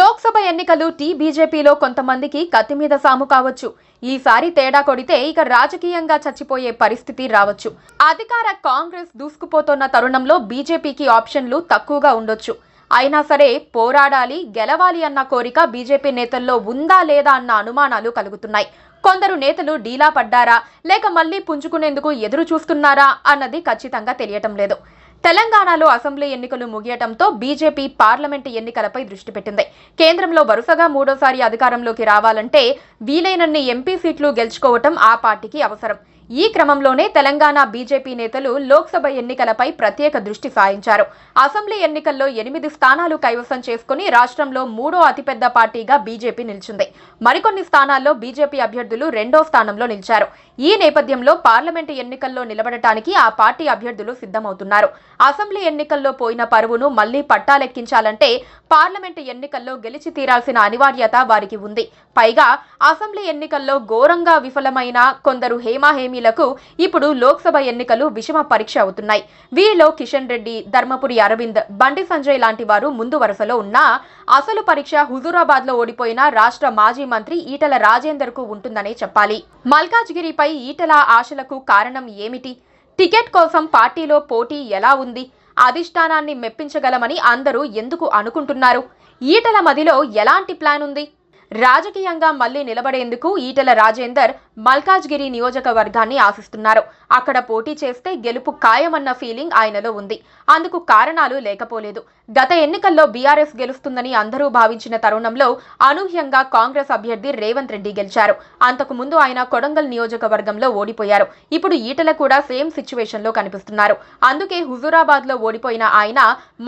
లోక్సభ ఎన్నికలు బీజేపీలో కొంతమందికి కత్తి మీద సాము కావచ్చు. ఈసారి తేడా కొడితే ఇక రాజకీయంగా చచ్చిపోయే పరిస్థితి రావచ్చు. అధికార కాంగ్రెస్ దూసుకుపోతున్న తరుణంలో బీజేపీకి ఆప్షన్లు తక్కువగా ఉండొచ్చు. అయినా సరే పోరాడాలి, గెలవాలి అన్న కోరిక బీజేపీ నేతల్లో ఉందా లేదా అన్న అనుమానాలు కలుగుతున్నాయి. కొందరు నేతలు డీలా పడ్డారా లేక మళ్లీ పుంజుకునేందుకు ఎదురు చూస్తున్నారా అన్నది ఖచ్చితంగా తెలియటం లేదు. తెలంగాణలో అసెంబ్లీ ఎన్నికలు ముగియటంతో బీజేపీ పార్లమెంటు ఎన్నికలపై దృష్టి పెట్టింది. కేంద్రంలో వరుసగా మూడోసారి అధికారంలోకి రావాలంటే వీలైనన్ని ఎంపీ సీట్లు గెలుచుకోవటం ఆ పార్టీకి అవసరం. ఈ క్రమంలోనే తెలంగాణ బీజేపీ నేతలు లోక్సభ ఎన్నికలపై ప్రత్యేక దృష్టి సారించారు. అసెంబ్లీ ఎన్నికల్లో 8 స్థానాలు కైవసం చేసుకుని రాష్ట్రంలో మూడో అతిపెద్ద పార్టీగా బీజేపీ నిలిచింది. మరికొన్ని స్థానాల్లో బీజేపీ అభ్యర్థులు రెండో స్థానంలో నిలిచారు. ఈ నేపథ్యంలో పార్లమెంటు ఎన్నికల్లో నిలబడటానికి ఆ పార్టీ అభ్యర్థులు సిద్ధమవుతున్నారు. అసెంబ్లీ ఎన్నికల్లో పోయిన పరువును మళ్లీ పట్టాలెక్కించాలంటే పార్లమెంటు ఎన్నికల్లో గెలిచి తీరాల్సిన అనివార్యత వారికి ఉంది. పైగా అసెంబ్లీ ఎన్నికల్లో ఘోరంగా విఫలమైన కొందరు హేమాహేమీలకు ఇప్పుడు లోక్సభ ఎన్నికలు విషమ పరీక్ష అవుతున్నాయి. వీరిలో కిషన్ రెడ్డి, ధర్మపురి అరవింద్, బండి సంజయ్ లాంటి వారు ముందు వరుసలో ఉన్నా అసలు పరీక్ష హుజూరాబాద్ లో ఓడిపోయిన రాష్ట్ర మాజీ మంత్రి ఈటెల రాజేందర్ కు ఉంటుందనే చెప్పాలి. మల్కాజ్గిరిపై ఈటెల ఆశలకు కారణం ఏమిటి? టికెట్ కోసం పార్టీలో పోటీ ఎలా ఉంది? అధిష్టానాన్ని మెప్పించగలమని అందరూ ఎందుకు అనుకుంటున్నారు? ఈటెల మదిలో ఎలాంటి ప్లాన్ ఉంది? రాజకీయంగా మళ్లీ నిలబడేందుకు ఈటెల రాజేందర్ మల్కాజ్గిరి నియోజకవర్గాన్ని ఆశిస్తున్నారు. అక్కడ పోటీ చేస్తే గెలుపు ఖాయమన్న ఫీలింగ్ ఆయనలో ఉంది. అందుకు కారణాలు లేకపోలేదు. గత ఎన్నికల్లో బీఆర్ఎస్ గెలుస్తుందని అందరూ భావించిన తరుణంలో అనూహ్యంగా కాంగ్రెస్ అభ్యర్థి రేవంత్ రెడ్డి గెలిచారు. అంతకు ముందు ఆయన కొడంగల్ నియోజకవర్గంలో ఓడిపోయారు. ఇప్పుడు ఈటెల కూడా సేమ్ సిచ్యువేషన్ లో కనిపిస్తున్నారు. అందుకే హుజూరాబాద్ లో ఓడిపోయిన ఆయన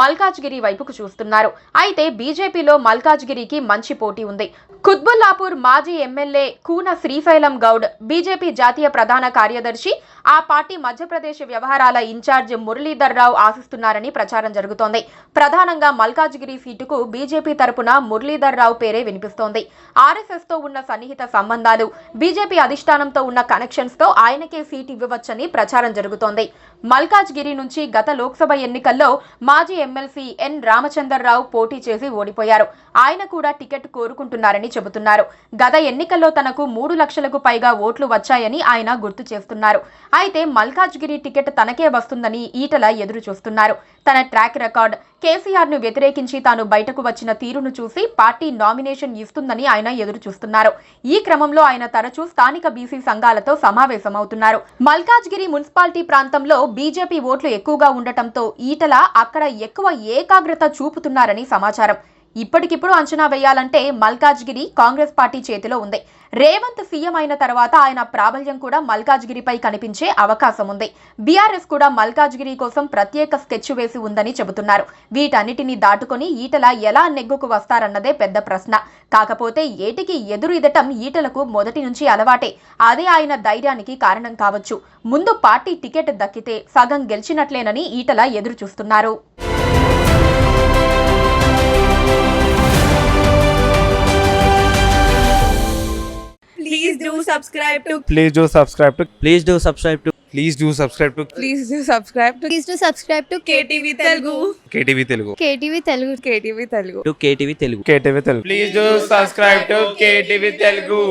మల్కాజ్గిరి వైపుకు చూస్తున్నారు. అయితే బీజేపీలో మల్కాజ్గిరికి మంచి పోటీ ఉంది. కుత్బుల్లాపూర్ మాజీ ఎమ్మెల్యే కూన శ్రీశైలం గౌడ్ బీజేపీ జాతీయ ప్రధాన కార్యదర్శి, ఆ పార్టీ మధ్యప్రదేశ్ వ్యవహారాల ఇన్ఛార్జ్ మురళీధర్ రావు ఆశిస్తున్నారని ప్రచారం జరుగుతోంది. ప్రధానంగా మల్కాజ్గిరి సీటుకు బీజేపీ తరపున మురళీధర్ రావు పేరే వినిపిస్తోంది. ఆర్ఎస్ఎస్ తో ఉన్న సన్నిహిత సంబంధాలు, బీజేపీ అధిష్టానంతో ఉన్న కనెక్షన్స్ తో ఆయనకే సీటు ఇవ్వవచ్చని ప్రచారం జరుగుతోంది. మల్కాజ్గిరి నుంచి గత లోక్సభ ఎన్నికల్లో మాజీ ఎమ్మెల్సీ ఎన్ రామచందర్రావు పోటీ చేసి ఓడిపోయారు. ఆయన కూడా టికెట్ కోరుకుంటున్నారని చెబుతున్నారు. గత ఎన్నికల్లో తనకు 3 లక్షలకు పైగా ఓట్లు వచ్చాయని ఆయన గుర్తు చేస్తున్నారు. అయితే మల్కాజ్గిరి టికెట్ తనకే వస్తుందని ఈటెల ఎదురు చూస్తున్నారు. తన ట్రాక్ రికార్డ్, కేసీఆర్ ను వ్యతిరేకించి తాను బయటకు వచ్చిన తీరును చూసి పార్టీ నామినేషన్ ఇస్తుందని ఆయన ఎదురు చూస్తున్నారు. ఈ క్రమంలో ఆయన తరచూ స్థానిక బీసీ సంఘాలతో సమావేశమవుతున్నారు. మల్కాజ్గిరి మున్సిపాలిటీ ప్రాంతంలో బీజేపీ ఓట్లు ఎక్కువగా ఉండటంతో ఈటెల అక్కడ ఎక్కువ ఏకాగ్రత చూపుతున్నారని సమాచారం. ఇప్పటికిప్పుడు అంచనా వేయాలంటే మల్కాజ్గిరి కాంగ్రెస్ పార్టీ చేతిలో ఉంది. రేవంత్ సీఎం అయిన తర్వాత ఆయన ప్రాబల్యం కూడా మల్కాజ్గిరిపై కనిపించే అవకాశం ఉంది. బీఆర్ఎస్ కూడా మల్కాజ్గిరి కోసం ప్రత్యేక స్కెచ్ వేసి ఉందని చెబుతున్నారు. వీటన్నిటిని దాటుకొని ఈటెల ఎలా నెగ్గుకు వస్తారన్నదే పెద్ద ప్రశ్న. కాకపోతే ఏటికి ఎదురు ఇదటం ఈటెలకు మొదటి నుంచి అలవాటే. అదే ఆయన ధైర్యానికి కారణం కావచ్చు. ముందు పార్టీ టికెట్ దక్కితే సగం గెలిచినట్లేనని ఈటెల ఎదురు చూస్తున్నారు. Please do subscribe to Please do subscribe to Please do subscribe to Please do subscribe to Please do subscribe to Please do subscribe to KTV Telugu. KTV Telugu. KTV Telugu. KTV Telugu. KTV Telugu. KTV Telugu. Please do subscribe to KTV Telugu.